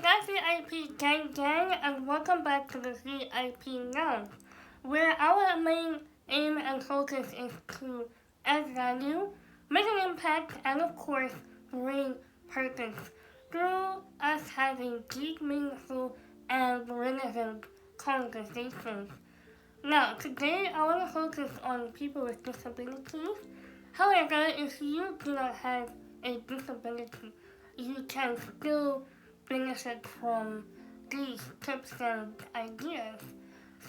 that's VIP Gang Gang, and welcome back to the VIP Lounge, where our main aim and focus is to add value, make an impact, and of course, bring purpose through us having deep, meaningful, and relevant conversations. Now, today I want to focus on people with disabilities. However, if you do not have a disability, you can still benefit from these tips and ideas.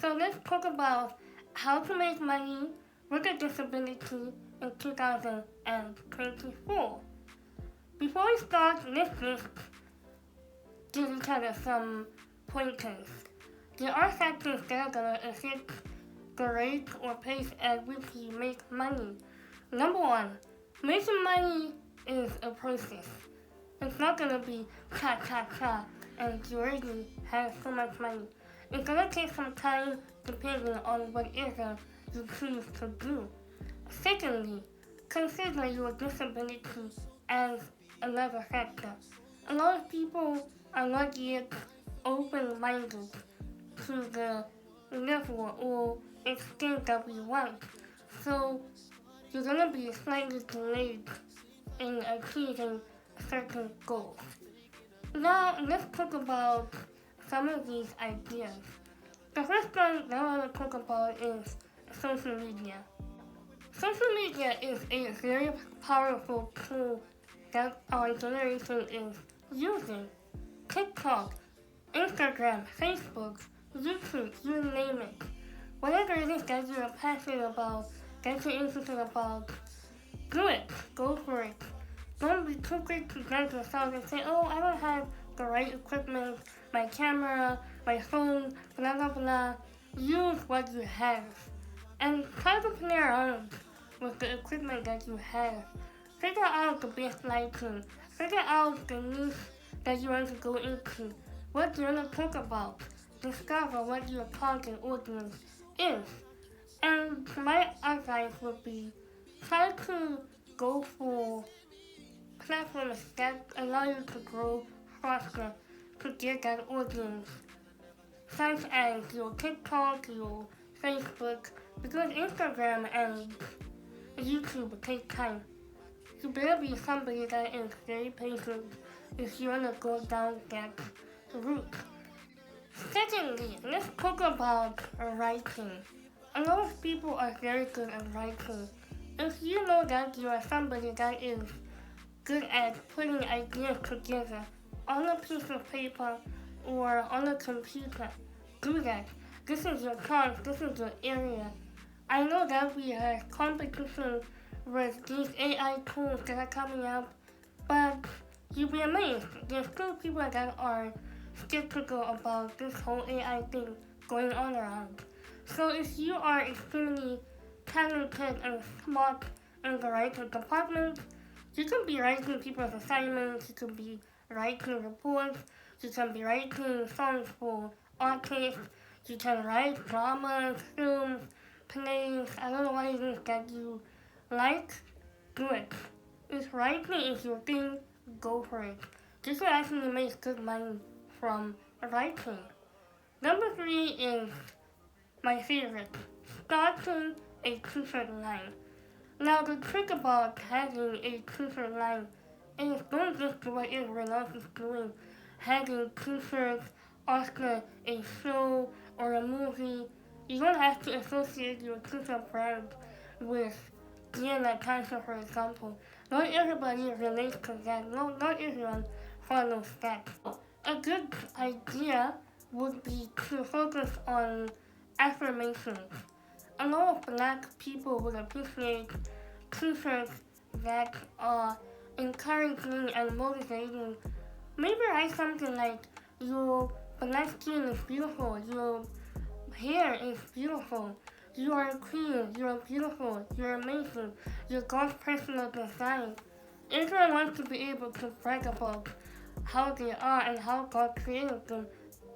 So let's talk about how to make money with a disability in 2024. Before we start, let's just give each other some pointers. There are factors that are going to affect the rate or pace at which you make money. Number one, making money is a process. It's not gonna be cha cha cha and you already have so much money. It's gonna take some time depending on whatever you choose to do. Secondly, consider your disability as another factor. A lot of people are not yet open-minded to the level or extent that we want. So you're gonna be slightly delayed in achieving certain goals. Now let's talk about some of these ideas. The first one that I want to talk about is social media. Social media is a very powerful tool that our generation is using. TikTok, Instagram, Facebook, YouTube, you name it. Whatever it is that you're passionate about, that you're interested about, do it. Go for it. Don't be too quick to judge yourself and say, oh, I don't have the right equipment, my camera, my phone, blah blah blah. Use what you have. And try to play around with the equipment that you have. Figure out the best lighting. Figure out the niche that you want to go into. What you want to talk about. Discover what your target audience is. And my advice would be try to go for platforms that allow you to grow faster to get that audience, such as your TikTok, your Facebook, because Instagram and YouTube take time. You better be somebody that is very patient if you want to go down that route. Secondly, let's talk about writing. A lot of people are very good at writing. If you know that you are somebody that is good at putting ideas together on a piece of paper or on a computer, do that. This is your chance, this is your area. I know that we have competition with these AI tools that are coming out, but you'll be amazed. There's still people that are skeptical about this whole AI thing going on around. So if you are extremely talented and smart in the writing department, you can be writing people's assignments, you can be writing reports, you can be writing songs for artists, you can write dramas, films, plays, I don't know what it is that you like, do it. If writing is your thing, go for it. You can actually make good money from writing. Number 3 is my favorite, starting a t-shirt line. Now the trick about having a t-shirt line is don't just do what everyone else is doing, having t-shirts after a show or a movie. You don't have to associate your t-shirt brand with Dear Natasha, for example. Not everybody relates to that. Not everyone follows that. A good idea would be to focus on affirmations. A lot of black people would appreciate t-shirts that are encouraging and motivating. Maybe write something like, your black skin is beautiful, your hair is beautiful, you are a queen, you're beautiful, you're amazing, you're God's personal design. Everyone wants to be able to brag about how they are and how God created them,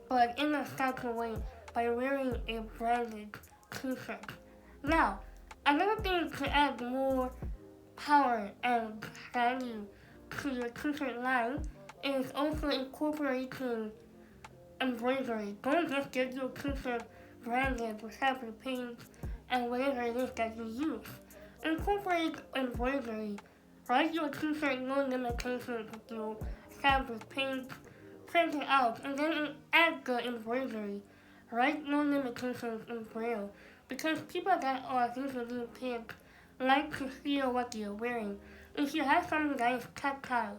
but in a subtle way, by wearing a branded t-shirt. Now, another thing to add more power and value to your t-shirt line is also incorporating embroidery. Don't just get your t-shirt branded with fabric paint and whatever it is that you use. Incorporate embroidery. Write your t-shirt no limitations with your fabric paint, print it out, and then add the embroidery. Write no limitations in braille because people that are visually impaired like to feel what you're wearing. If you have something that is tactile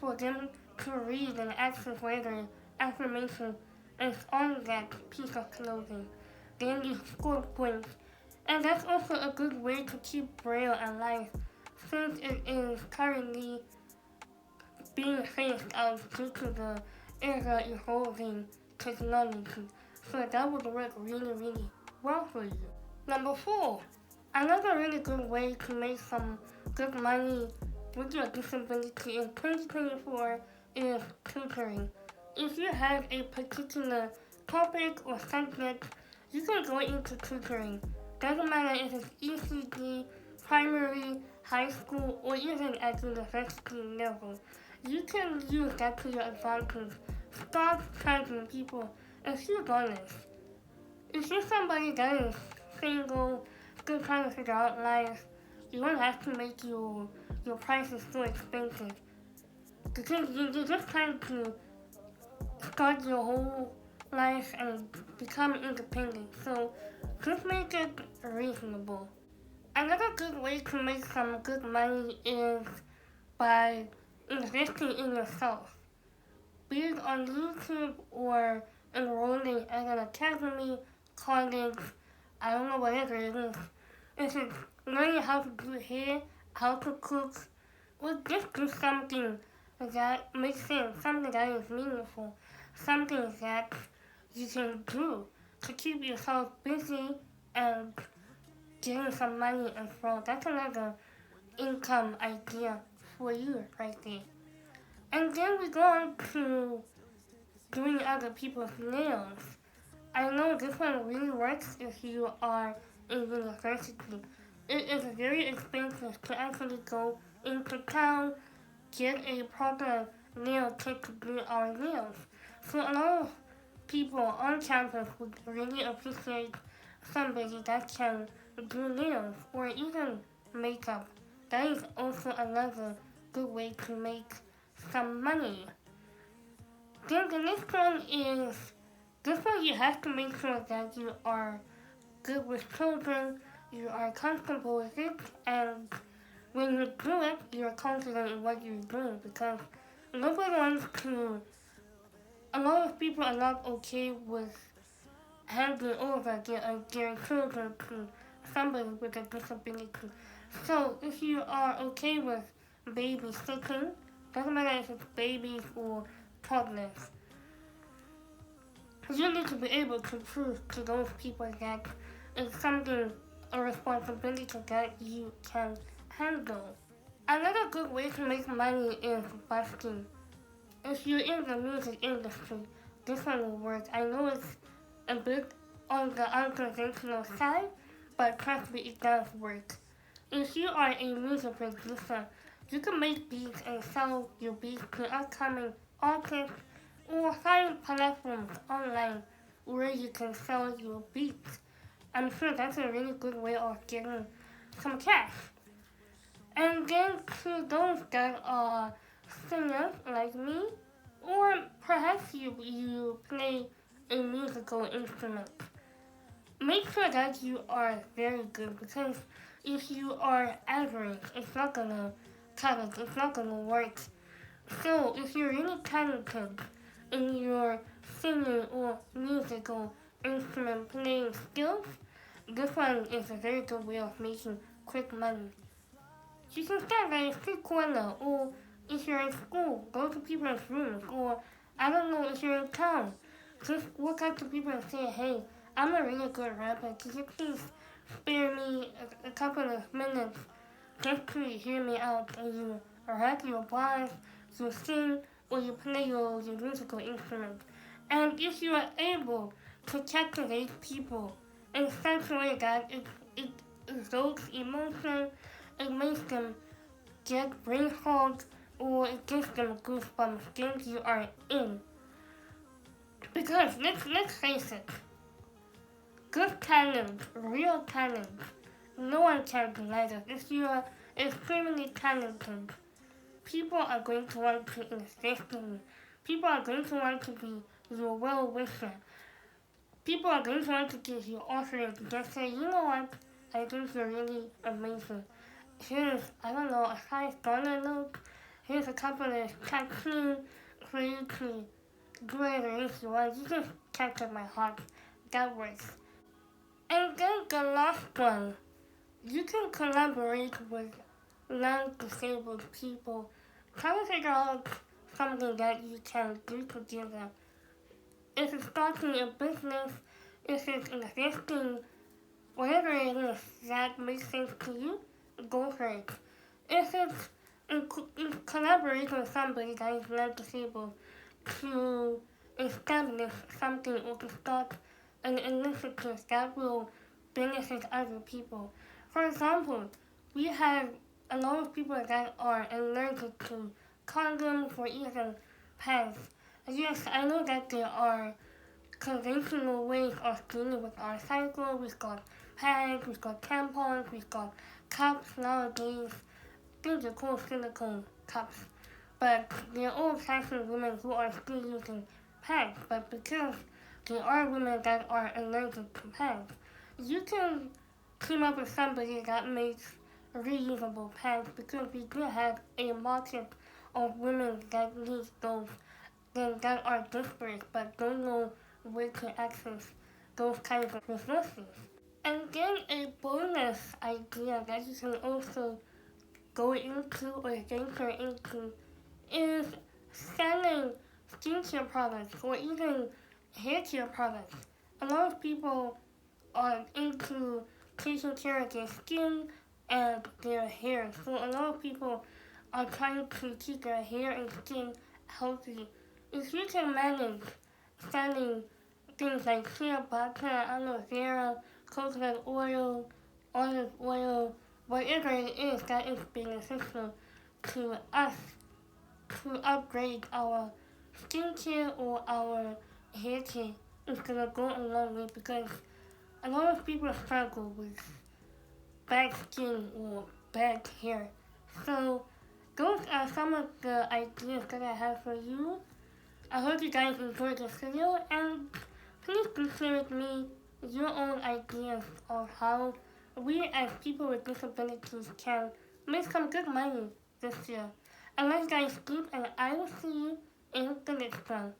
for them to read and access whether affirmation is on that piece of clothing, then you score points. And that's also a good way to keep Braille alive since it is currently being phased out due to the ever evolving technology. So that would work really, really well for you. Number 4, another really good way to make some good money with your disability in 2024 is tutoring. If you have a particular topic or subject, you can go into tutoring. Doesn't matter if it's ECD, primary, high school, or even at university level. You can use that to your advantage. Start charging people a few dollars. If you're somebody that is single, still trying to figure out life, you don't have to make your prices so expensive. Because you're just trying to start your whole life and become independent. So just make it reasonable. Another good way to make some good money is by investing in yourself. Be it on YouTube or enrolling at an academy, college, I don't know, whatever it is. If it's learning how to do hair, how to cook, or just do something that makes sense, something that is meaningful, something that you can do to keep yourself busy and getting some money as well. That's another income idea for you right there. And then we go on to doing other people's nails. I know this one really works if you are in university. It is very expensive to actually go into town, get a proper nail kit to do our nails. So a lot of people on campus would really appreciate somebody that can do nails or even makeup. That is also another good way to make some money. Then the next one is, this one you have to make sure that you are good with children, you are comfortable with it, and when you do it, you're confident in what you're doing because nobody wants to, a lot of people are not okay with handing over their children to somebody with a disability. So if you are okay with babysitting, doesn't matter if it's babies or toddlers, you need to be able to prove to those people that it's something, a responsibility that you can handle. Another good way to make money is busking. If you're in the music industry, this one will work. I know it's a bit on the unconventional side, but trust me, it does work. If you are a music producer, you can make beats and sell your beats to upcoming artists or find platforms online where you can sell your beats. I'm sure that's a really good way of getting some cash. And then to those that are singers like me, or perhaps you play a musical instrument, make sure that you are very good because if you are average, it's not gonna cut it, it's not gonna work. So if you're really talented in your singing or musical instrument playing skills, this one is a very good way of making quick money. You can start at a street corner, or if you're in school, go to people's rooms, or I don't know, if you're in town, just walk up to people and say, hey, I'm a really good rapper, could you please spare me a couple of minutes just to hear me out, and you rap your bars, you sing, or you play your musical instrument. And if you are able to captivate people in such a way that it evokes emotion, it makes them get brain fog, or it gives them goosebumps games you are in. Because let's face it, good talent, real talent, no one can deny that. If you are extremely talented, people are going to want to invest in you. People are going to want to be your well wisher. People are going to want to give you offers to just say, you know what, I think you're really amazing. Here's, I don't know, a $5 note. Here's a couple of tattoos for you to do whatever it is you want. You just captured my heart. That works. And then the last one, you can collaborate with non-disabled people. Try to figure out something that you can do together. If it's starting a business, if it's investing, whatever it is that makes sense to you, go for it. If it's in collaborating with somebody that is not disabled to establish something or to start an initiative that will benefit other people. For example, we have a lot of people that are allergic to condoms or even pads. Yes, I know that there are conventional ways of dealing with our cycle. We've got pads, we've got tampons, we've got cups nowadays. These are cool silicone cups. But there are old-fashioned women who are still using pads. But because there are women that are allergic to pads, you can team up with somebody that makes reusable pads because we do have a market of women that need those that are desperate but don't know where to access those kinds of resources. And then a bonus idea that you can also go into or venture into is selling skincare products or even hair care products. A lot of people are into taking care of their skin and their hair. So a lot of people are trying to keep their hair and skin healthy. If you can manage selling things like shea butter, aloe vera, coconut oil, olive oil, whatever it is that is beneficial to us to upgrade our skincare or our hair care, is gonna go a long way because a lot of people struggle with bad skin or bad hair. So those are some of the ideas that I have for you. I hope you guys enjoyed this video and please do share with me your own ideas of how we as people with disabilities can make some good money this year. I love you guys deep and I will see you in the next one.